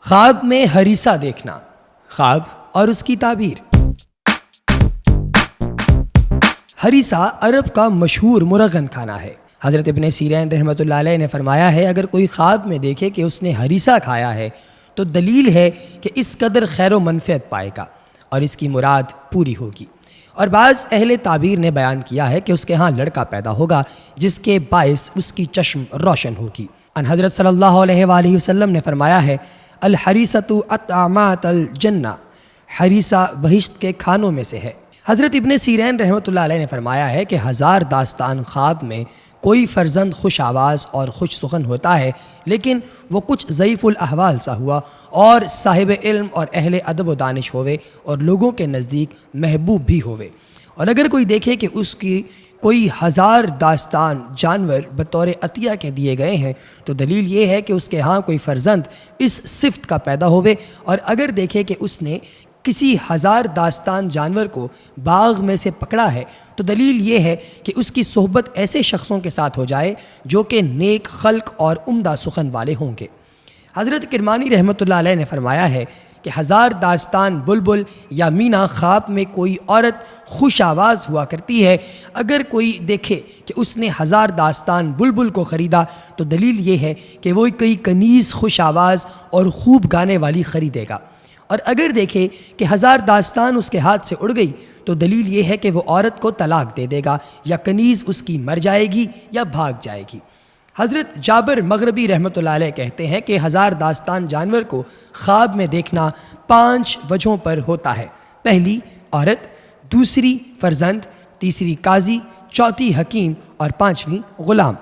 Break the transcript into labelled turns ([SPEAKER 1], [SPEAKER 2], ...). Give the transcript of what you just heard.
[SPEAKER 1] خواب میں ہریسہ دیکھنا، خواب اور اس کی تعبیر۔ ہریسہ عرب کا مشہور مرغن کھانا ہے۔ حضرت ابن سیرین رحمۃ اللہ علیہ نے فرمایا ہے، اگر کوئی خواب میں دیکھے کہ اس نے ہریسہ کھایا ہے تو دلیل ہے کہ اس قدر خیر و منفعت پائے گا اور اس کی مراد پوری ہوگی۔ اور بعض اہل تعبیر نے بیان کیا ہے کہ اس کے ہاں لڑکا پیدا ہوگا جس کے باعث اس کی چشم روشن ہوگی۔ ان حضرت صلی اللہ علیہ وآلہ وسلم نے فرمایا ہے، الحریسۃ اطعامات الجنہ، ہریسہ بہشت کے کھانوں میں سے ہے۔ حضرت ابن سیرین رحمۃ اللہ علیہ نے فرمایا ہے کہ 1000 داستان خواب میں کوئی فرزند خوش آواز اور خوش سخن ہوتا ہے، لیکن وہ کچھ ضعیف الاحوال سا ہوا اور صاحب علم اور اہل ادب و دانش ہوئے اور لوگوں کے نزدیک محبوب بھی ہوئے۔ اور اگر کوئی دیکھے کہ اس کی کوئی 1000 داستان جانور بطور عطیہ کے دیے گئے ہیں تو دلیل یہ ہے کہ اس کے ہاں کوئی فرزند اس صفت کا پیدا ہوئے، اور اگر دیکھے کہ اس نے کسی 1000 داستان جانور کو باغ میں سے پکڑا ہے تو دلیل یہ ہے کہ اس کی صحبت ایسے شخصوں کے ساتھ ہو جائے جو کہ نیک خلق اور عمدہ سخن والے ہوں گے۔ حضرت کرمانی رحمۃ اللہ علیہ نے فرمایا ہے کہ 1000 داستان بلبل یا مینا خواب میں کوئی عورت خوش آواز ہوا کرتی ہے، اگر کوئی دیکھے کہ اس نے 1000 داستان بلبل کو خریدا تو دلیل یہ ہے کہ وہ کوئی کنیز خوش آواز اور خوب گانے والی خریدے گا، اور اگر دیکھے کہ 1000 داستان اس کے ہاتھ سے اڑ گئی تو دلیل یہ ہے کہ وہ عورت کو طلاق دے دے گا یا کنیز اس کی مر جائے گی یا بھاگ جائے گی۔ حضرت جابر مغربی رحمۃ اللہ علیہ کہتے ہیں کہ 1000 داستان جانور کو خواب میں دیکھنا 5 وجہوں پر ہوتا ہے۔ پہلی عورت، دوسری فرزند، تیسری قاضی، چوتھی حکیم اور 5ویں غلام۔